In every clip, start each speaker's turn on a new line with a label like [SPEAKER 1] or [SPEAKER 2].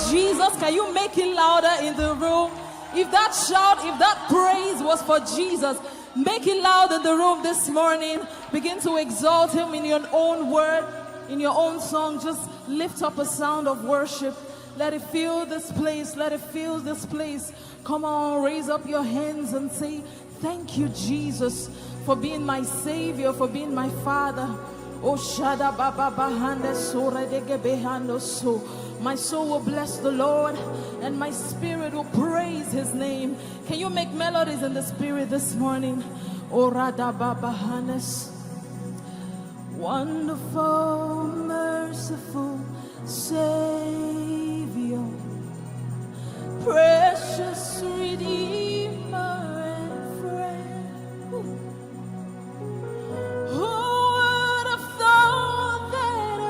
[SPEAKER 1] Jesus, can you make it louder in the room? If that shout, if that praise was for Jesus, make it loud in the room this morning. Begin to exalt him in your own word, in your own song. Just lift up a sound of worship. Let it fill this place. Let it fill this place. Come on, raise up your hands and say, thank you, Jesus, for being my Savior, for being my Father. Oh, Shada Baba Bahanda Sora de Gebehando So. My soul will bless the Lord, and my spirit will praise his name. Can you make melodies in the spirit this morning? Oh, Rada Baba Hannes. Wonderful, merciful Savior, precious Redeemer and friend. Who would have thought that I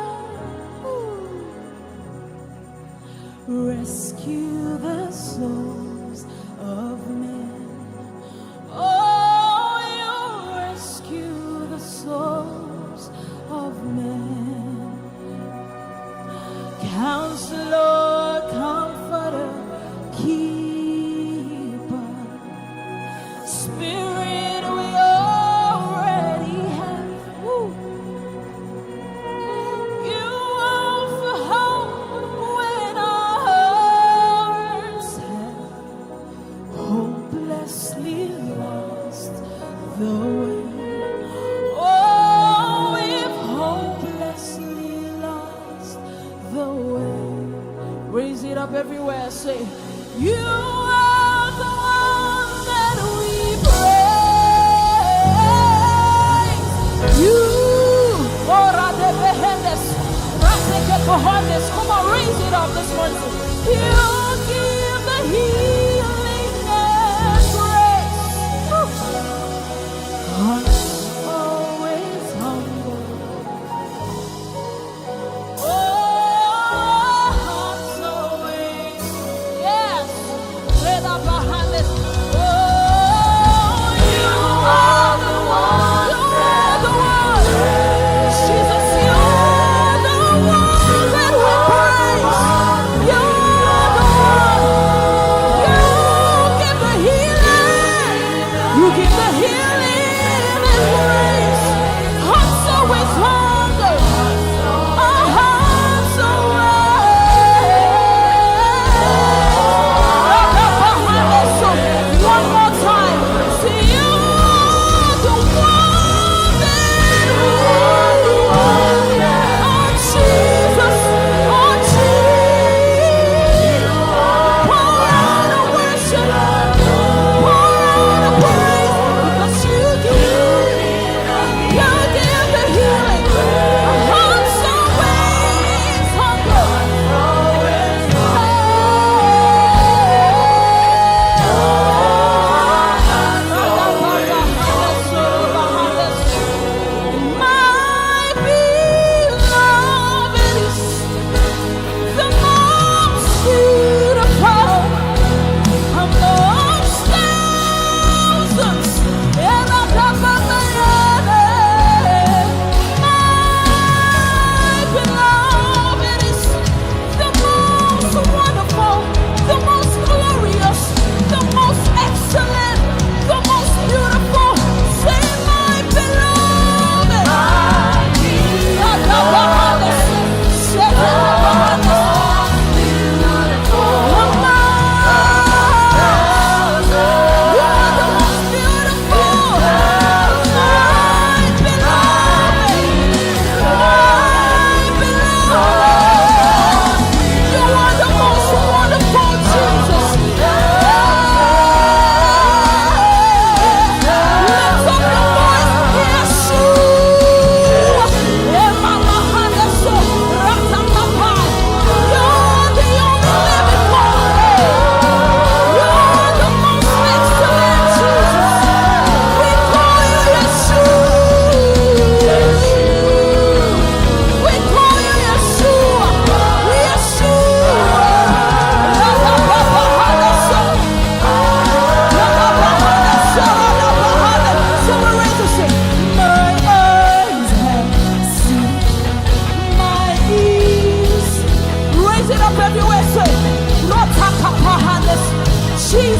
[SPEAKER 1] rescue the souls of men? Oh, you rescue the souls of men. Counselor, Comforter, Keeper, Spirit we already have. Woo. You offer hope when our hearts have hopelessly lost the way. Oh, we've hopelessly lost the way. Raise it up everywhere. Say, you are the one that we praise. You, come on, raise it up this morning. You give the healing and grace. Hearts always humble. Oh, hearts always, yes. Let up our hands. Oh, you are the one. You are the one. Jesus, you are the one that we praise. You are the one. You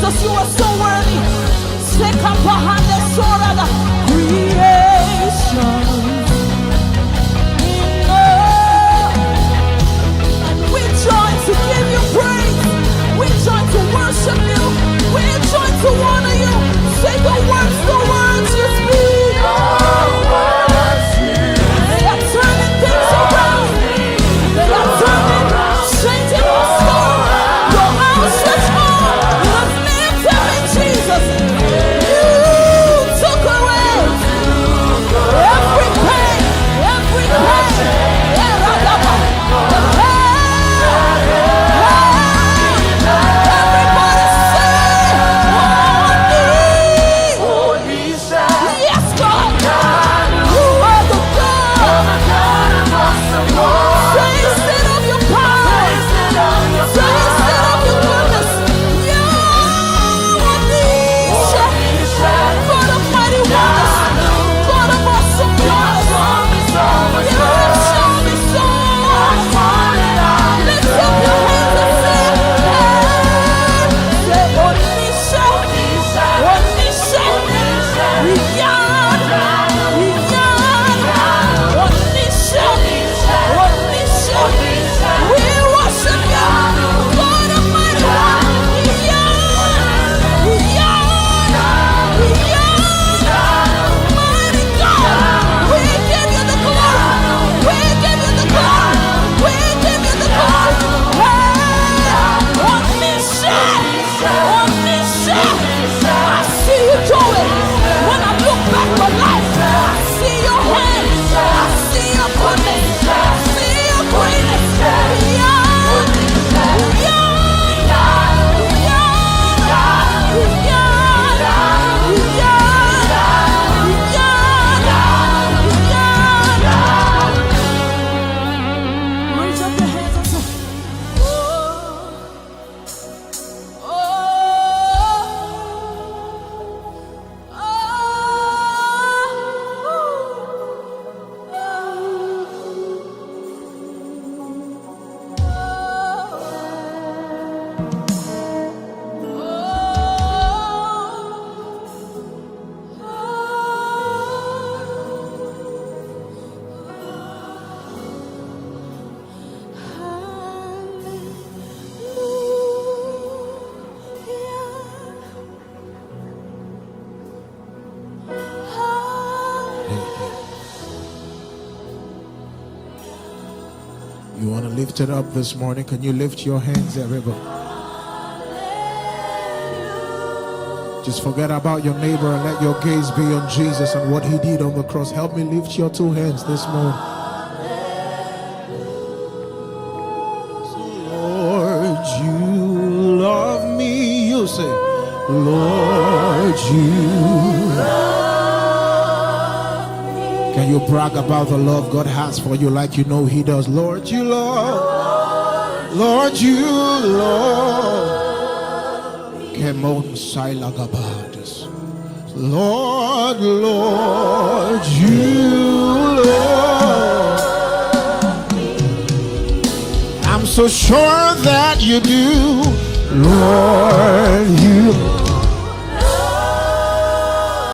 [SPEAKER 1] Jesus, you are so worthy. Sekapahande sorada. Creation. We join to give you praise. We join to worship you. We join to honor you. Say the words you speak. They are turning things around. They are turning, changing your story. Your outstretched arm was lifted in Jesus. You took away every pain, every pain.
[SPEAKER 2] You want to lift it up this morning? Can you lift your hands, everybody? Just forget about your neighbor and let your gaze be on Jesus and what he did on the cross. Help me lift your two hands this morning. Lord, you love me. You say, Lord, you love me. Can you brag about the love God has for you like you know he does? Lord, you love. Lord, you love. Lord, Lord, you love me. I'm so sure that you do. Lord, you